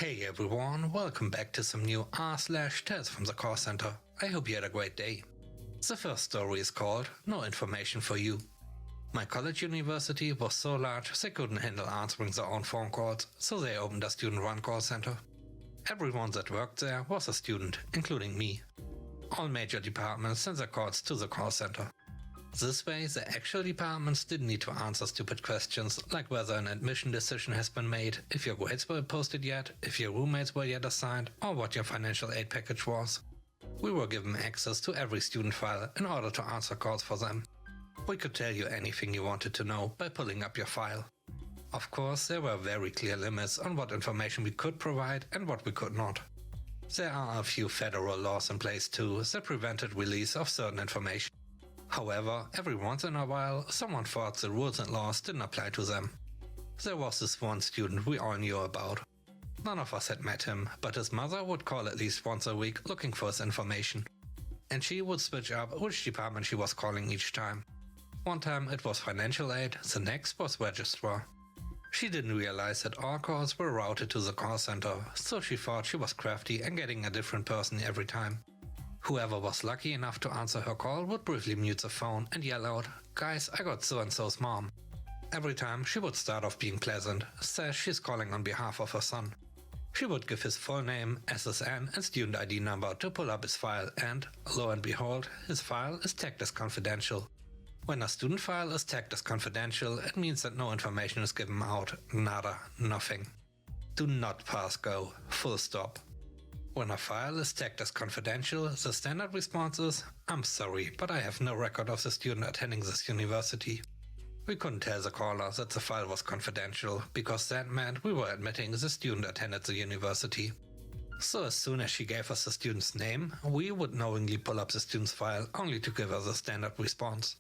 Hey everyone, welcome back to some new r/tales from the call center. I hope you had a great day. The first story is called No Information for You. My college university was so large they couldn't handle answering their own phone calls, so they opened a student-run call center. Everyone that worked there was a student, including me. All major departments sent their calls to the call center. This way, the actual departments didn't need to answer stupid questions like whether an admission decision has been made, if your grades were posted yet, if your roommates were yet assigned, or what your financial aid package was. We were given access to every student file in order to answer calls for them. We could tell you anything you wanted to know by pulling up your file. Of course, there were very clear limits on what information we could provide and what we could not. There are a few federal laws in place too that prevented release of certain information. However, every once in a while, someone thought the rules and laws didn't apply to them. There was this one student we all knew about. None of us had met him, but his mother would call at least once a week looking for his information. And she would switch up which department she was calling each time. One time it was financial aid, the next was registrar. She didn't realize that all calls were routed to the call center, so she thought she was crafty and getting a different person every time. Whoever was lucky enough to answer her call would briefly mute the phone and yell out, "Guys, I got so-and-so's mom." Every time she would start off being pleasant, says she's calling on behalf of her son. She would give his full name, SSN and student ID number to pull up his file and, lo and behold, his file is tagged as confidential. When a student file is tagged as confidential, it means that no information is given out, nada, nothing. Do not pass go, full stop. When a file is tagged as confidential, the standard response is, "I'm sorry, but I have no record of the student attending this university." We couldn't tell the caller that the file was confidential, because that meant we were admitting the student attended the university. So as soon as she gave us the student's name, we would knowingly pull up the student's file only to give her the standard response.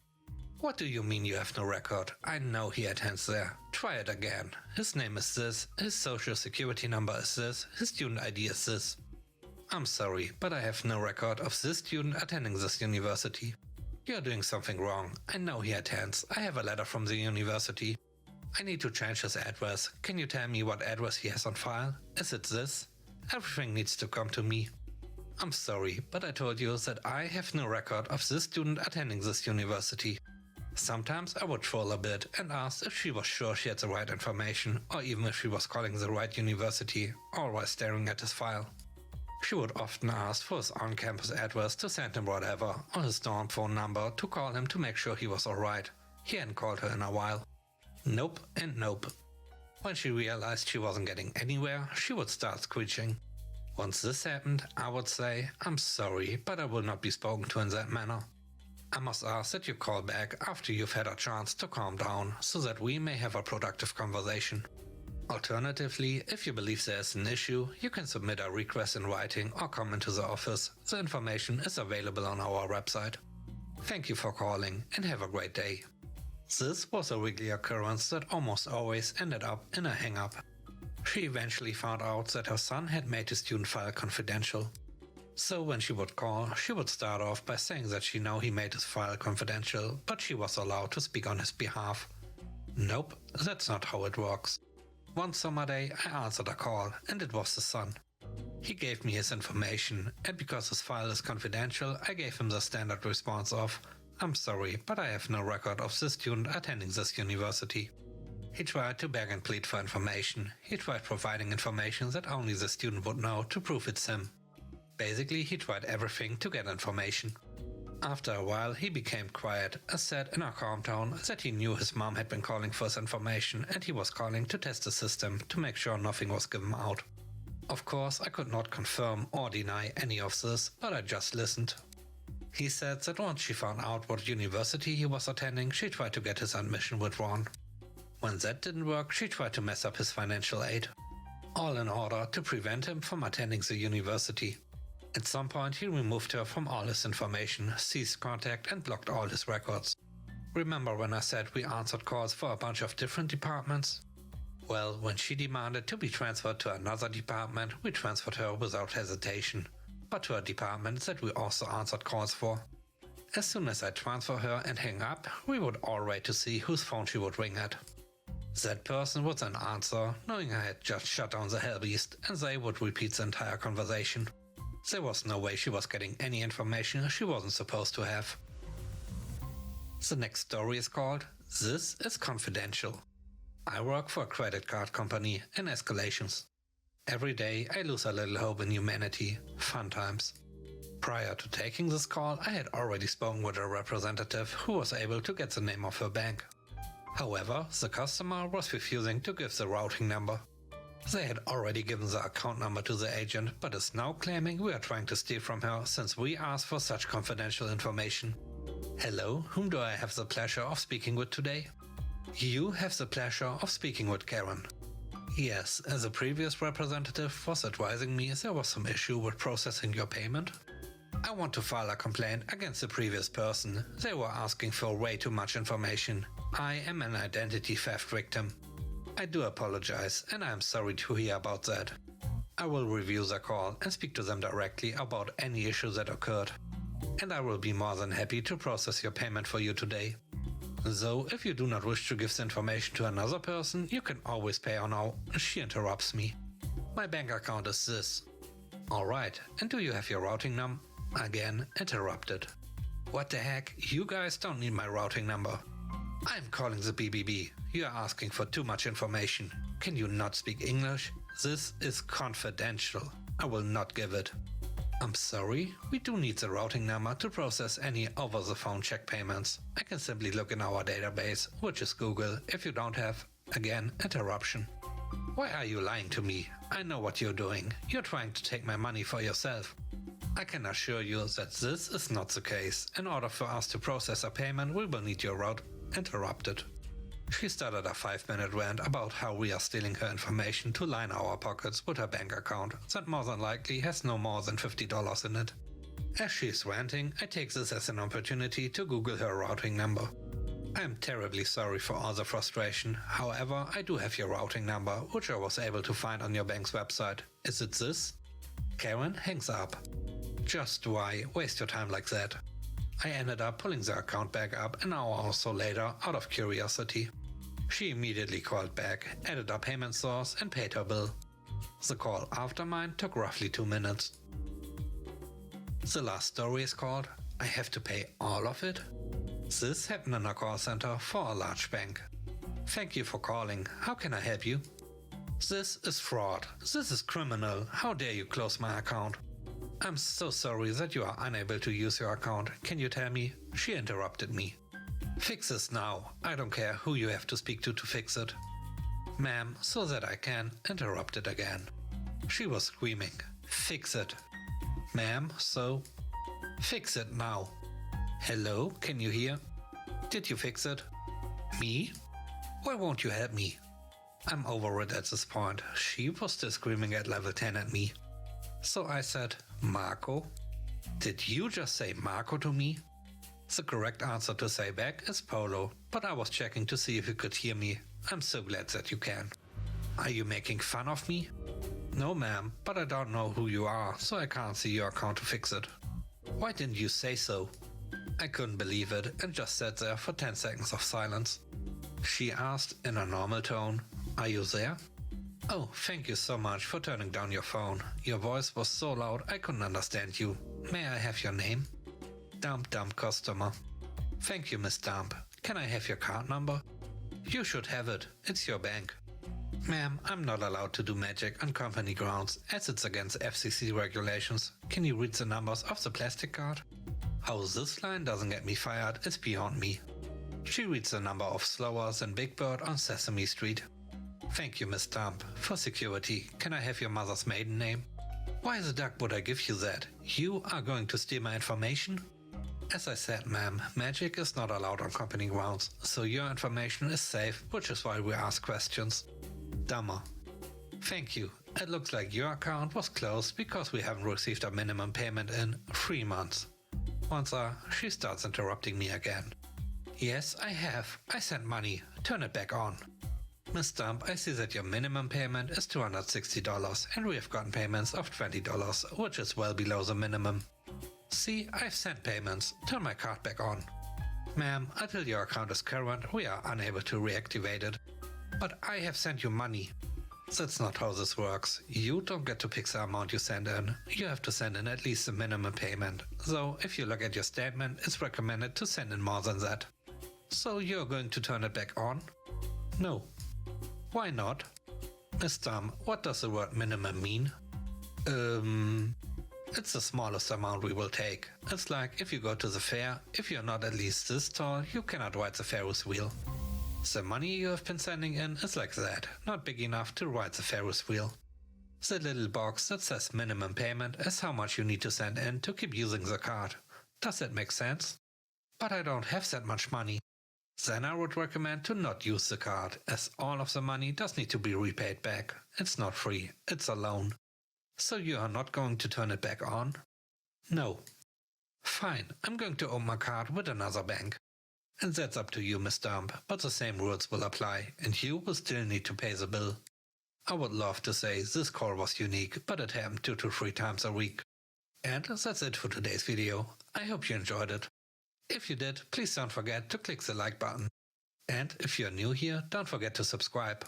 "What do you mean you have no record? I know he attends there. Try it again. His name is this, his social security number is this, his student ID is this." "I'm sorry, but I have no record of this student attending this university." "You're doing something wrong. I know he attends. I have a letter from the university. I need to change his address. Can you tell me what address he has on file? Is it this? Everything needs to come to me." "I'm sorry, but I told you that I have no record of this student attending this university." Sometimes I would troll a bit and ask if she was sure she had the right information, or even if she was calling the right university, all while staring at his file. She would often ask for his on-campus address to send him whatever, or his dorm phone number to call him to make sure he was alright. He hadn't called her in a while. Nope and nope. When she realized she wasn't getting anywhere, she would start screeching. Once this happened, I would say, "I'm sorry, but I will not be spoken to in that manner. I must ask that you call back after you've had a chance to calm down, so that we may have a productive conversation. Alternatively, if you believe there is an issue, you can submit a request in writing or come into the office. The information is available on our website. Thank you for calling and have a great day." This was a weekly occurrence that almost always ended up in a hang-up. She eventually found out that her son had made his student file confidential. So when she would call, she would start off by saying that she knew he made his file confidential, but she was allowed to speak on his behalf. Nope, that's not how it works. One summer day, I answered a call, and it was his son. He gave me his information, and because his file is confidential, I gave him the standard response of, "I'm sorry, but I have no record of this student attending this university." He tried to beg and plead for information. He tried providing information that only the student would know to prove it's him. Basically, he tried everything to get information. After a while, he became quiet and said in a calm tone that he knew his mom had been calling for his information and he was calling to test the system to make sure nothing was given out. Of course, I could not confirm or deny any of this, but I just listened. He said that once she found out what university he was attending, she tried to get his admission withdrawn. When that didn't work, she tried to mess up his financial aid. All in order to prevent him from attending the university. At some point, he removed her from all his information, ceased contact and blocked all his records. Remember when I said we answered calls for a bunch of different departments? Well, when she demanded to be transferred to another department, we transferred her without hesitation, but to a department that we also answered calls for. As soon as I transfer her and hang up, we would all wait to see whose phone she would ring at. That person would then answer, knowing I had just shut down the hellbeast, and they would repeat the entire conversation. There was no way she was getting any information she wasn't supposed to have. The next story is called This is Confidential. I work for a credit card company in escalations. Every day I lose a little hope in humanity. Fun times. Prior to taking this call, I had already spoken with a representative who was able to get the name of her bank. However, the customer was refusing to give the routing number. They had already given the account number to the agent, but is now claiming we are trying to steal from her since we asked for such confidential information. Hello, whom do I have the pleasure of speaking with today? You have the pleasure of speaking with Karen. Yes, as a previous representative was advising me there was some issue with processing your payment. I want to file a complaint against the previous person. They were asking for way too much information. I am an identity theft victim. I do apologize, and I am sorry to hear about that. I will review the call and speak to them directly about any issue that occurred. And I will be more than happy to process your payment for you today. Though, if you do not wish to give the information to another person, you can always pay on now. She interrupts me. My bank account is this. Alright, and do you have your routing number? Again, interrupted. What the heck? You guys don't need my routing number. I'm calling the BBB. You are asking for too much information. Can you not speak English? This is confidential. I will not give it. I'm sorry, we do need the routing number to process any over-the-phone check payments. I can simply look in our database, which is Google, if you don't have. Again, interruption. Why are you lying to me? I know what you're doing. You're trying to take my money for yourself. I can assure you that this is not the case. In order for us to process a payment, we will need your route. Interrupted. She started a 5-minute rant about how we are stealing her information to line our pockets with her bank account that more than likely has no more than $50 in it. As she is ranting, I take this as an opportunity to Google her routing number. I am terribly sorry for all the frustration. However, I do have your routing number, which I was able to find on your bank's website. Is it this? Karen hangs up. Just why waste your time like that? I ended up pulling the account back up an hour or so later out of curiosity. She immediately called back, added a payment source and paid her bill. The call after mine took roughly 2 minutes. The last story is called I Have to Pay All of It? This happened in a call center for a large bank. Thank you for calling. How can I help you? This is fraud. This is criminal. How dare you close my account? I'm so sorry that you are unable to use your account. Can you tell me? She interrupted me. Fix this now. I don't care who you have to speak to fix it. Ma'am, so that I can. Interrupted again. She was screaming. Fix it. Ma'am, so? Fix it now. Hello, can you hear? Did you fix it? Me? Why won't you help me? I'm over it at this point. She was still screaming at level 10 at me. So I said, Marco? Did you just say Marco to me? The correct answer to say back is Polo, but I was checking to see if you could hear me. I'm so glad that you can. Are you making fun of me? No ma'am, but I don't know who you are, so I can't see your account to fix it. Why didn't you say so? I couldn't believe it and just sat there for 10 seconds of silence. She asked in a normal tone, Are you there? Oh, thank you so much for turning down your phone. Your voice was so loud I couldn't understand you. May I have your name? Dump customer. Thank you, Miss Dump. Can I have your card number? You should have it. It's your bank. Ma'am, I'm not allowed to do magic on company grounds as it's against FCC regulations. Can you read the numbers of the plastic card? How this line doesn't get me fired is beyond me. She reads the number of slower than Big Bird on Sesame Street. Thank you, Miss Dump. For security, can I have your mother's maiden name? Why the duck would I give you that? You are going to steal my information? As I said, ma'am, magic is not allowed on company grounds, so your information is safe, which is why we ask questions. Dumber. Thank you. It looks like your account was closed because we haven't received a minimum payment in 3 months. Once she starts interrupting me again. Yes, I have. I sent money. Turn it back on. Miss Dump, I see that your minimum payment is $260 and we have gotten payments of $20, which is well below the minimum. See, I've sent payments. Turn my card back on. Ma'am, until your account is current, we are unable to reactivate it. But I have sent you money. That's not how this works. You don't get to pick the amount you send in. You have to send in at least the minimum payment. So if you look at your statement, it's recommended to send in more than that. So you're going to turn it back on? No. Why not? Miss Tom, what does the word minimum mean? It's the smallest amount we will take. It's like if you go to the fair, if you're not at least this tall, you cannot ride the Ferris wheel. The money you have been sending in is like that, not big enough to ride the Ferris wheel. The little box that says minimum payment is how much you need to send in to keep using the card. Does that make sense? But I don't have that much money. Then I would recommend to not use the card, as all of the money does need to be repaid back. It's not free, it's a loan. So you are not going to turn it back on? No. Fine, I'm going to open my card with another bank. And that's up to you, Miss Dump, but the same rules will apply, and you will still need to pay the bill. I would love to say this call was unique, but it happened 2 to 3 times a week. And that's it for today's video. I hope you enjoyed it. If you did, please don't forget to click the like button. And if you're new here, don't forget to subscribe.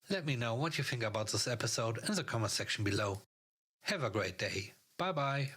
Let me know what you think about this episode in the comment section below. Have a great day. Bye bye.